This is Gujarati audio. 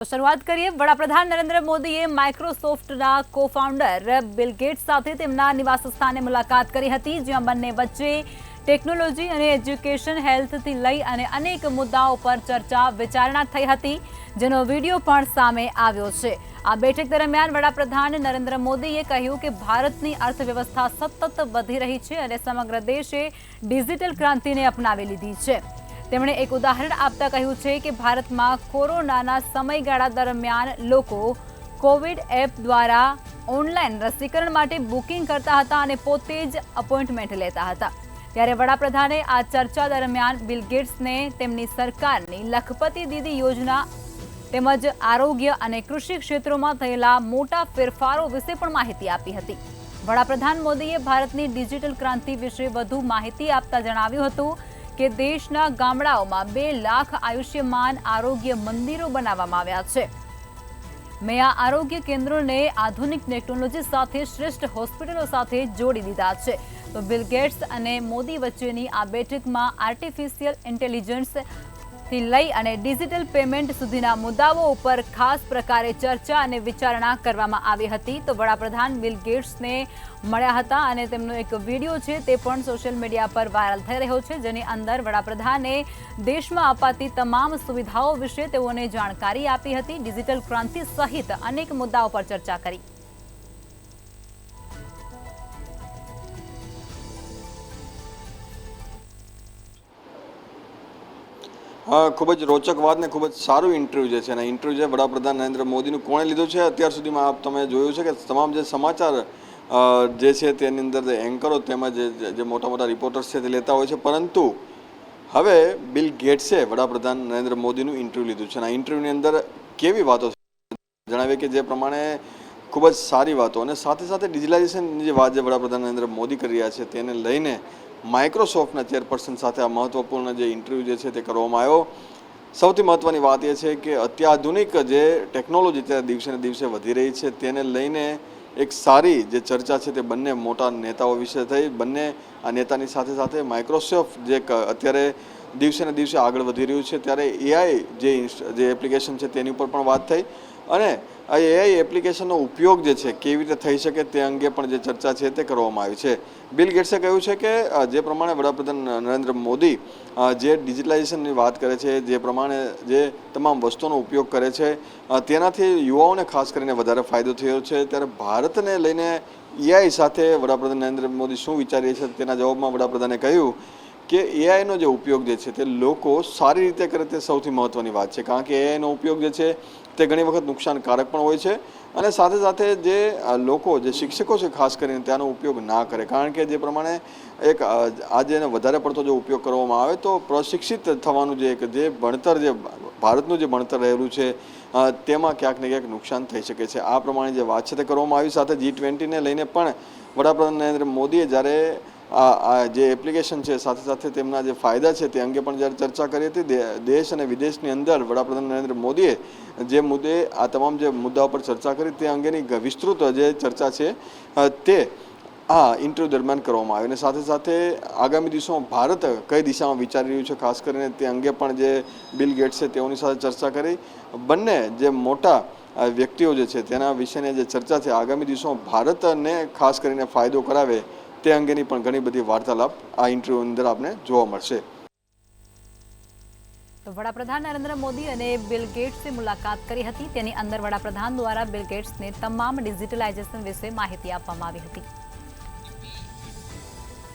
શરૂઆત કરીએ વડાપ્રધાન નરેન્દ્ર મોદીએ માઇક્રોસોફ્ટના કો-ફાઉન્ડર બિલ ગેટ્સ સાથે તેમના નિવાસસ્થાને મુલાકાત કરી હતી, જ્યાં બંને વચ્ચે ટેકનોલોજી અને એજ્યુકેશન, હેલ્થથી લઈ અને અનેક મુદ્દાઓ પર ચર્ચા વિચારણા થઈ હતી, જેનો વિડીયો પણ સામે આવ્યો છે। આ બેઠક દરમિયાન વડાપ્રધાન નરેન્દ્ર મોદીએ કહ્યું કે ભારતની અર્થવ્યવસ્થા સતત વધી રહી છે અને સમગ્ર દેશે ડિજિટલ ક્રાંતિને અપનાવી લીધી છે। તેમણે એક ઉદાહરણ આપતા કહ્યું છે કે ભારતમાં કોરોનાના સમયગાળા દરમિયાન લોકો કોવિડ એપ દ્વારા ઓનલાઈન રસીકરણ માટે બુકિંગ કરતા હતા અને પોતે જ અપોઇન્ટમેન્ટ લેતા હતા। ત્યારે વડાપ્રધાને આ ચર્ચા દરમિયાન બિલ ગેટ્સને તેમની સરકારની લખપતિ દીદી યોજના તેમજ આરોગ્ય અને કૃષિ ક્ષેત્રોમાં થયેલા મોટા ફેરફારો વિશે પણ માહિતી આપી હતી। વડાપ્રધાન મોદીએ ભારતની ડિજિટલ ક્રાંતિ વિશે વધુ માહિતી આપતા જણાવ્યું હતું કે દેશના ગામડાઓમાં 2 લાખ આયુષ્યમાન આરોગ્ય મંદિરો બનાવવામાં આવ્યા છે। મેં આ આરોગ્ય કેન્દ્રોને આધુનિક ટેકનોલોજી સાથે શ્રેષ્ઠ હોસ્પિટલો સાથે જોડી દીધા છે। તો બિલ ગેટ્સ અને મોદી વચ્ચેની આ બેઠકમાં આર્ટિફિશિયલ ઇન્ટેલિજન્સ થી લઈ અને ડિજિટલ પેમેન્ટ સુધીના મુદ્દાઓ ઉપર ખાસ પ્રકારે ચર્ચા અને વિચારણા કરવામાં આવી હતી। તો વડાપ્રધાન બિલ ગેટ્સને મળ્યા હતા અને તેમનો એક વિડીયો છે તે પણ સોશિયલ મીડિયા પર વાયરલ થઈ રહ્યો છે, જેની અંદર વડાપ્રધાને દેશમાં અપાતી તમામ સુવિધાઓ વિશે તેઓને જાણકારી આપી હતી, ડિજિટલ ક્રાંતિ સહિત અનેક મુદ્દાઓ પર ચર્ચા કરી। ખૂબ જ રોચક વાત ને ખૂબ જ સારું ઇન્ટરવ્યૂ જે છે ને ઇન્ટરવ્યૂ છે વડાપ્રધાન નરેન્દ્ર મોદીનું કોણે લીધું છે અત્યાર સુધીમાં આપ તમે જોયું છે કે તમામ જે સમાચાર જે છે તેની અંદર એન્કરો તેમજ જે મોટા મોટા રિપોર્ટર્સ છે તે લેતા હોય છે, પરંતુ હવે બિલ ગેટ્સે વડાપ્રધાન નરેન્દ્ર મોદીનું ઇન્ટરવ્યૂ લીધું છે અને આ ઇન્ટરવ્યૂની અંદર કેવી વાતો જણાવી કે જે પ્રમાણે ખૂબ જ સારી વાતો અને સાથે સાથે ડિજિટલાઇઝેશનની જે વાત જે વડાપ્રધાન નરેન્દ્ર મોદી કરી રહ્યા છે તેને લઈને માઇક્રોસોફ્ટના ચેરપર્સન સાથે આ મહત્વપૂર્ણ જે ઇન્ટરવ્યૂ જે છે તે કરવામાં આવ્યો। સૌથી મહત્વની વાત એ છે કે અત્યાધુનિક જે ટેકનોલોજી ત્યારે દિવસે ને દિવસે વધી રહી છે તેને લઈને એક સારી જે ચર્ચા છે તે બંને મોટા નેતાઓ વિશે થઈ। બંને આ નેતાની સાથે સાથે માઇક્રોસોફ્ટ જે અત્યારે દિવસે ને દિવસે આગળ વધી રહ્યું છે ત્યારે એઆઈ જે એપ્લિકેશન છે તેની ઉપર પણ વાત થઈ અને આ એઆઈ એપ્લિકેશનનો ઉપયોગ જે છે કેવી રીતે થઈ શકે તે અંગે પણ જે ચર્ચા છે તે કરવામાં આવી છે। બિલ ગેટ્સે કહ્યું છે કે જે પ્રમાણે વડાપ્રધાન નરેન્દ્ર મોદી જે ડિજિટલાઇઝેશનની વાત કરે છે, જે પ્રમાણે જે તમામ વસ્તુઓનો ઉપયોગ કરે છે તેનાથી યુવાઓને ખાસ કરીને વધારે ફાયદો થયો છે। ત્યારે ભારતને લઈને એઆઈ સાથે વડાપ્રધાન નરેન્દ્ર મોદી શું વિચારી છે તેના જવાબમાં વડાપ્રધાને કહ્યું કે એઆઈનો જે ઉપયોગ જે છે તે લોકો સારી રીતે કરે તે સૌથી મહત્વની વાત છે, કારણ કે એઆઈનો ઉપયોગ જે છે તે ઘણી વખત નુકસાનકારક પણ હોય છે અને સાથે સાથે જે લોકો જે શિક્ષકો છે ખાસ કરીને તેનો ઉપયોગ ના કરે, કારણ કે જે પ્રમાણે એક આજે વધારે પડતો જો ઉપયોગ કરવામાં આવે તો પ્રશિક્ષિત થવાનું જે ભણતર જે ભારતનું જે ભણતર રહેલું છે તેમાં ક્યાંક ને ક્યાંક નુકસાન થઈ શકે છે। આ પ્રમાણે જે વાત છે તે કરવામાં આવી। સાથે G20ને લઈને પણ વડાપ્રધાન નરેન્દ્ર મોદીએ જ્યારે આ જે એપ્લિકેશન છે સાથે સાથે તેમના જે ફાયદા છે તે અંગે પણ જ્યારે ચર્ચા કરી હતી। દેશ અને વિદેશની અંદર વડાપ્રધાન નરેન્દ્ર મોદીએ જે મુદ્દે આ તમામ જે મુદ્દાઓ પર ચર્ચા કરી તે અંગેની વિસ્તૃત જે ચર્ચા છે તે આ ઇન્ટરવ્યૂ દરમિયાન કરવામાં આવી અને સાથે સાથે આગામી દિવસોમાં ભારત કઈ દિશામાં વિચારી રહ્યું છે ખાસ કરીને તે અંગે પણ જે બિલ ગેટ્સ છે તેઓની સાથે ચર્ચા કરી। બંને જે મોટા વ્યક્તિઓ જે છે તેના વિશેની જે ચર્ચા છે આગામી દિવસોમાં ભારતને ખાસ કરીને ફાયદો કરાવે તે અંગેની પણ ઘણી બધી વાર્તાલાપ આ ઇન્ટરવ્યૂની અંદર આપને જોવા મળશે। તો વડાપ્રધાન નરેન્દ્ર મોદી અને બિલ ગેટ્સે મુલાકાત કરી હતી, તેની અંદર વડાપ્રધાન દ્વારા બિલ ગેટ્સને તમામ ડિજિટલાઇઝેશન વિશે માહિતી આપવામાં આવી હતી।